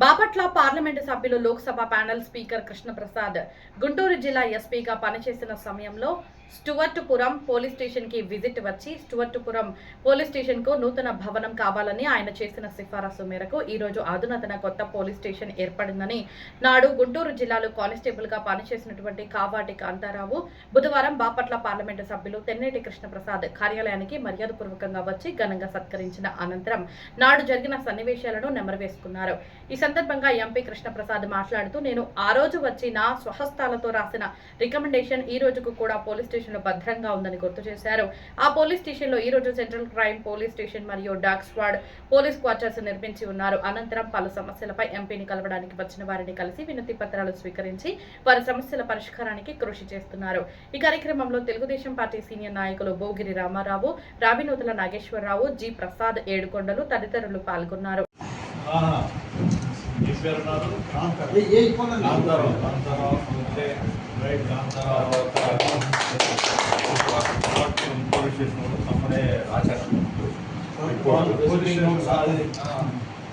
Bapatla parliament సభ్యులు Lok Sabha panel speaker Krishnaprasad Guntur జిల్లా ఎస్పీగా పనిచేసిన సమయంలో స్టువర్టుపురం పోలీస్ స్టేషన్ కి విజిట్ వచ్చి స్టువర్టుపురం పోలీస్ స్టేషన్ కు నూతన భవనం కావాలని ఆయన చేసిన సిఫారసు మేరకు ఈ రోజు అధునాతన కొత్త పోలీస్ స్టేషన్ ఏర్పడిందని నాడు గుంటూరు జిల్లాలో కానిస్టేబుల్ గా పనిచేసినటువంటి కావాటి కాంతారావు బుధవారం బాపట్ల పార్లమెంటు సభ్యులు తెన్నేటి కృష్ణప్రసాద్ కార్యాలయానికి మర్యాదపూర్వకంగా వచ్చి ఘనంగా సత్కరించిన అనంతరం నాడు జరిగిన సన్నివేశాలను నెమరవేసుకున్నారు. ఈ సందర్భంగా ఎంపీ కృష్ణప్రసాద్ మాట్లాడుతూ నేను ఆ రోజు వచ్చి నా స్వహస్తాలతో రాసిన రికమెండేషన్ ఈ రోజుకు కూడా పోలీస్ స్టేషన్ లో భద్రంగా ఉందని గుర్తు చేశారు. ఆ పోలీస్ స్టేషన్ లో ఈ రోజు సెంట్రల్ క్రైమ్ పోలీస్ స్టేషన్ మరియు డాగ్ స్క్వాడ్ పోలీస్ క్వార్టర్స్ నిర్మించి ఉన్నారు. అనంతరం పలు సమస్యలపై ఎంపీని కలవడానికి వచ్చిన వారిని కలిసి వినతి పత్రాలు స్వీకరించి వారి సమస్యల పరిష్కారానికి కృషి చేస్తున్నారు. ఈ కార్యక్రమంలో తెలుగుదేశం పార్టీ సీనియర్ నాయకులు భోగిరి రామారావు, రావినూతల నాగేశ్వరరావు, జి ప్రసాద్, ఏడుకొండలు తదితరులు పాల్గొన్నారు.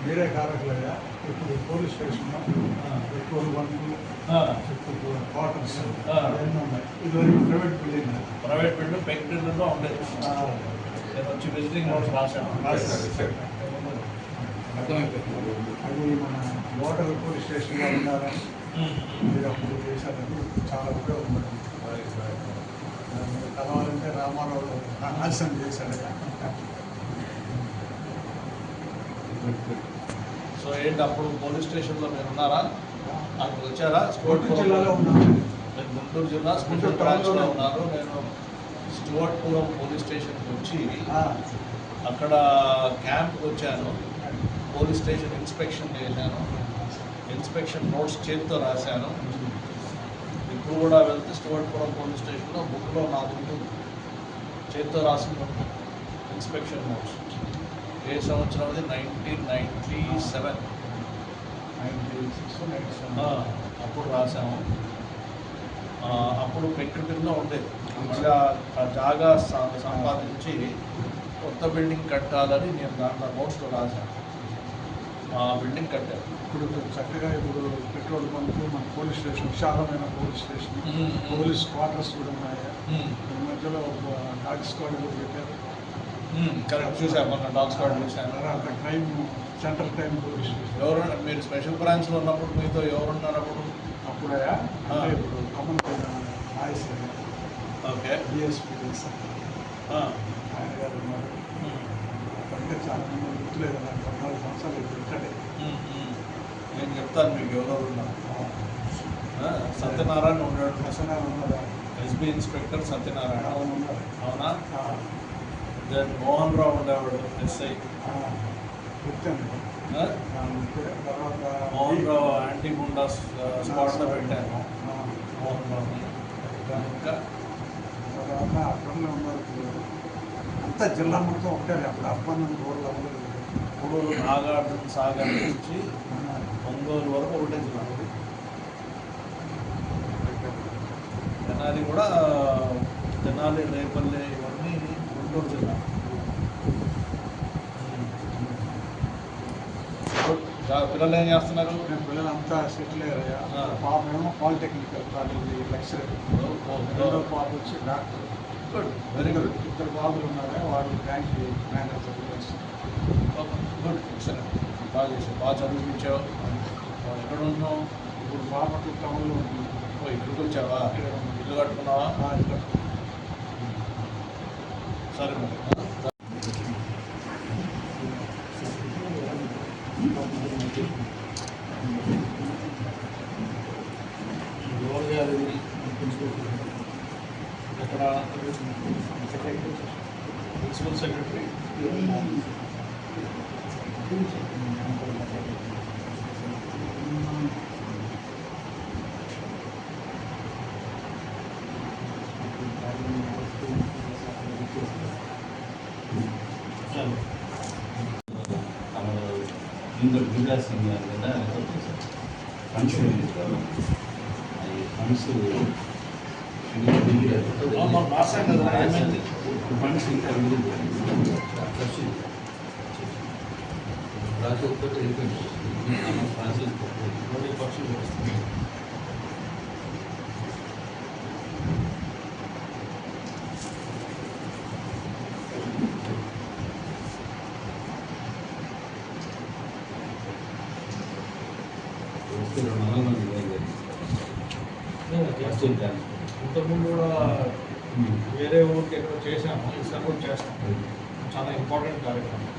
మీరే కారకులయ్యా. ఇప్పుడు పోలీస్ స్టేషన్ ఎక్కువ క్వార్టర్స్ ఎన్ని ఉన్నాయి. ఇదివరకు ప్రైవేట్ బిల్డింగ్ పెక్టిల్లో ఉండేది. నేను వచ్చి విజిటింగ్ నోట్స్ రాశాను. అది మన లోకల్ పోలీస్ స్టేషన్లో ఉండాలని మీరు అప్పుడు చేశారని చాలా ఉపయోగపడింది. కలవాలంటే రామారావు ఆలస్యం చేశాడు. సో ఏంటి అప్పుడు పోలీస్ స్టేషన్లో మీరు ఉన్నారా? అక్కడ వచ్చారా? గుంటూరు జిల్లాలో ఉన్నాను. గుంటూరు జిల్లా స్పెషల్ బ్రాంచ్లో ఉన్నారు. నేను స్టువర్ట్పురం పోలీస్ స్టేషన్కి వచ్చి అక్కడ క్యాంప్కి వచ్చాను. పోలీస్ స్టేషన్ ఇన్స్పెక్షన్ చేశాను. ఇన్స్పెక్షన్ నోట్స్ చేతితో రాశాను. ఇప్పుడు కూడా వెళ్తే స్టువర్ట్పురం పోలీస్ స్టేషన్లో బుక్లో నాకు ఉంటుంది చేతితో రాసిన ఇన్స్పెక్షన్ నోట్స్. ఏ సంవత్సరం అది? 1997 అప్పుడు రాసాము. అప్పుడు పెక్యుటిల్లో ఉండేది. మంచిగా జాగా సంపాదించి కొత్త బిల్డింగ్ కట్టాలని నేను దాంట్లో నోట్స్లో రాశాను. బిల్డింగ్ కట్టారు. ఇప్పుడు చక్కగా ఇప్పుడు పెట్రోల్ బంక్, మన పోలీస్ స్టేషన్, విశాలమైన పోలీస్ స్టేషన్, పోలీస్ క్వార్టర్స్ కూడా ఉన్నాయి. ఈ మధ్యలో డాగ్ స్క్వాడ్ కూడా పెట్టారు. కరెక్ట్ చూసాను, మొన్న డాగ్ స్క్వాడ్ చూశాను. తర్వాత crime central crime police station. ఎవరు మీరు స్పెషల్ బ్రాంచ్లో ఉన్నప్పుడు మీతో ఎవరున్నారు అప్పుడు? అప్పుడే అంటే ఇప్పుడు కమన్ నాయస్ ఓకే డిఎస్పీ ఆయన గారు ఉన్నారు. అప్పటికే చాలా మంది గుర్తులేదు. నాకు 14 సంవత్సరాలు ఇప్పుడు ఇక్కడే. నేను చెప్తాను మీకు ఎవరెవరు ఉన్నారు. సత్యనారాయణ ఉన్నాడు. ప్రసన్నాలు ఉన్నారా? SB inspector Satyanarayana. అవునా? దెన్ మోహన్ రావు ఉండేవాడు, ఎస్ఐ. తర్వాత మోహన్ రావు యాంటీ గుండా స్పాట్లో పెట్టాను. మోహన్ రావు ఇంకా తర్వాత అక్కడనే ఉన్నారు. అంతా జిల్లా మొత్తం ఒకటే. అప్పుడు అప్పన్న రోడ్లు అవ్వలేదు. ఇప్పుడు నాగార్జున సాగర్ నుంచి ఒంగోలు వరకు ఒకటే జిల్లా. తెనాలి కూడా, తెనాలి, రేపల్లె ఇవన్నీ గుంటూరు జిల్లా. పిల్లలు ఏం చేస్తున్నారు? పిల్లలంతా సెటిల్ అయ్యారయ్యా. పాప ఏమో పాలిటెక్నికల్ కాలేజీ లెక్చరర్. రెండో పాప వచ్చి డాక్టర్. Good, very good. ఇద్దరు బాబులు ఉన్నారా, వాళ్ళు బ్యాంక్ మేనేజర్ చేస్తారు. Good, excellent. బాగా చేసావు, బాగా చదివించావు. ఎక్కడ ఉన్నావు? ఇప్పుడు బాపట్ల టౌన్లో ఉంటుంది. ఇక్కడికి వచ్చావా? ఇల్లు కట్టుకున్నావా? సరే మరి. ఎక్కడ? Principal secretary. గిరిరాజ్ సింగ్ గారు కదా ఫండ్స్ ఫండ్స్ ఫండ్స్ ఇంకా రాత్రి ఒక్కటి వెళ్ళిపోయింది ఫ్రాన్సిస్ పక్షులు వస్తుంది. వస్తే 4 మంది ఫస్ట్ ఇంతకుముందు కూడా వేరే ఊరికి ఎక్కడ చేశాము, ఈసారి కూడా చేస్తాం. చాలా ఇంపార్టెంట్ కార్యక్రమం.